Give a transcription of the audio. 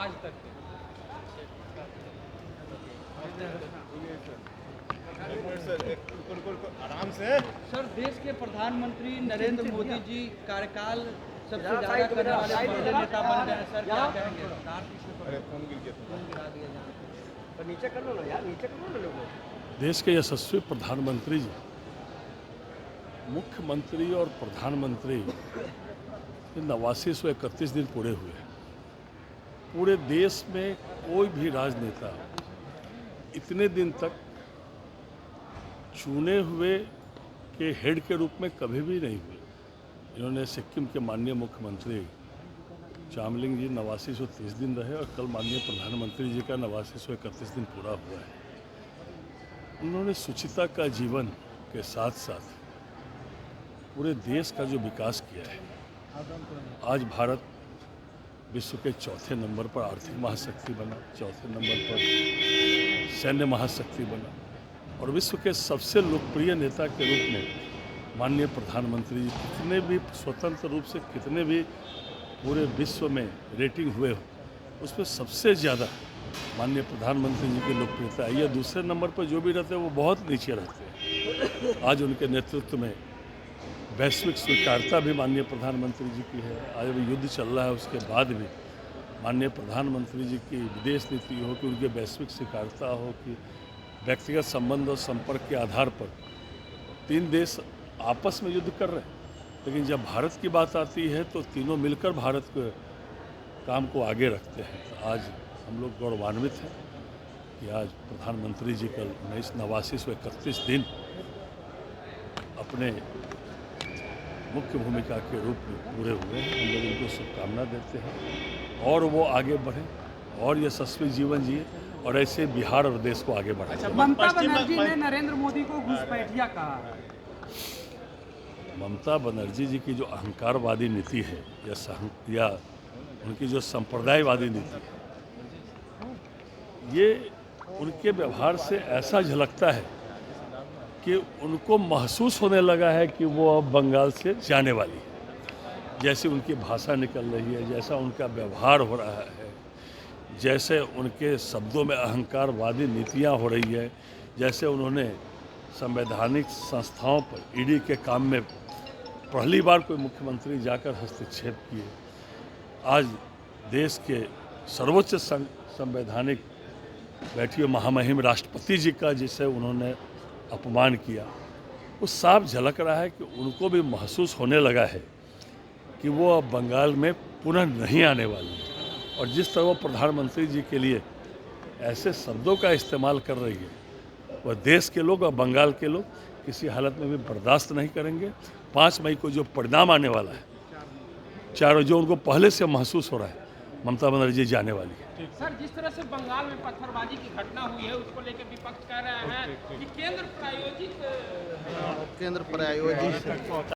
आज तक के। आराम से सर, देश के प्रधानमंत्री नरेंद्र मोदी जी कार्यकाल सबसे ज्यादा करने वाले पहले नेता बन गए हैं। सर, क्या कहेंगे? फोन गिर गया फोन गिरा दिया जहाँ पे। नीचे कर लो ना यार, नीचे कर लो ना लोगों। देश के यशस्वी प्रधानमंत्री जी, मुख्यमंत्री और प्रधानमंत्री 8931 दिन पूरे हुए हैं। पूरे देश में कोई भी राजनेता इतने दिन तक चुने हुए के हेड के रूप में कभी भी नहीं हुए। इन्होंने सिक्किम के माननीय मुख्यमंत्री चामलिंग जी 8930 दिन रहे और कल माननीय प्रधानमंत्री जी का 8931 दिन पूरा हुआ है। उन्होंने शुचिता का जीवन के साथ साथ पूरे देश का जो विकास किया है, आज भारत विश्व के चौथे नंबर पर आर्थिक महाशक्ति बना, चौथे नंबर पर सैन्य महाशक्ति बना और विश्व के सबसे लोकप्रिय नेता के रूप में माननीय प्रधानमंत्री जी कितने भी स्वतंत्र रूप से कितने भी पूरे विश्व में रेटिंग हुए हो, उसमें सबसे ज़्यादा माननीय प्रधानमंत्री जी की लोकप्रियता है। ये दूसरे नंबर पर जो भी रहते हैं वो बहुत नीचे रहते हैं। आज उनके नेतृत्व में वैश्विक स्वीकार्यता भी माननीय प्रधानमंत्री जी की है। आज अभी युद्ध चल रहा है, उसके बाद भी माननीय प्रधानमंत्री जी की विदेश नीति हो कि उनकी वैश्विक स्वीकार्यता हो कि व्यक्तिगत संबंध और संपर्क के आधार पर तीन देश आपस में युद्ध कर रहे हैं, लेकिन जब भारत की बात आती है तो तीनों मिलकर भारत के काम को आगे रखते हैं। तो आज हम लोग गौरवान्वित हैं कि आज प्रधानमंत्री जी कल 8931 दिन अपने मुख्य भूमिका के रूप में पूरे हुए हैं। हम लोग उनको शुभकामना देते हैं और वो आगे बढ़ें और यशस्वी जीवन जिए और ऐसे बिहार और देश को आगे बढ़ाएं। ममता बनर्जी ने नरेंद्र मोदी को घुसपैठिया कहा। ममता बनर्जी जी की जो अहंकारवादी नीति है या उनकी जो संप्रदायवादी नीति है, ये उनके व्यवहार से ऐसा झलकता है कि उनको महसूस होने लगा है कि वो अब बंगाल से जाने वाली है। जैसे उनकी भाषा निकल रही है, जैसा उनका व्यवहार हो रहा है, जैसे उनके शब्दों में अहंकारवादी नीतियाँ हो रही है, जैसे उन्होंने संवैधानिक संस्थाओं पर ईडी के काम में पहली बार कोई मुख्यमंत्री जाकर हस्तक्षेप किए। आज देश के सर्वोच्च संवैधानिक बैठिए महामहिम राष्ट्रपति जी का जिसे उन्होंने अपमान किया, वो साफ झलक रहा है कि उनको भी महसूस होने लगा है कि वो अब बंगाल में पुनः नहीं आने वाली है। और जिस तरह वो प्रधानमंत्री जी के लिए ऐसे शब्दों का इस्तेमाल कर रही है, वह देश के लोग और बंगाल के लोग किसी हालत में भी बर्दाश्त नहीं करेंगे। 5 मई को जो परिणाम आने वाला है, चारों जो उनको पहले से महसूस हो रहा है, ममता बनर्जी जाने वाली है। सर, जिस तरह से बंगाल में पत्थरबाजी की घटना हुई है, उसको लेकर विपक्ष कह रहा है कि केंद्र प्रायोजित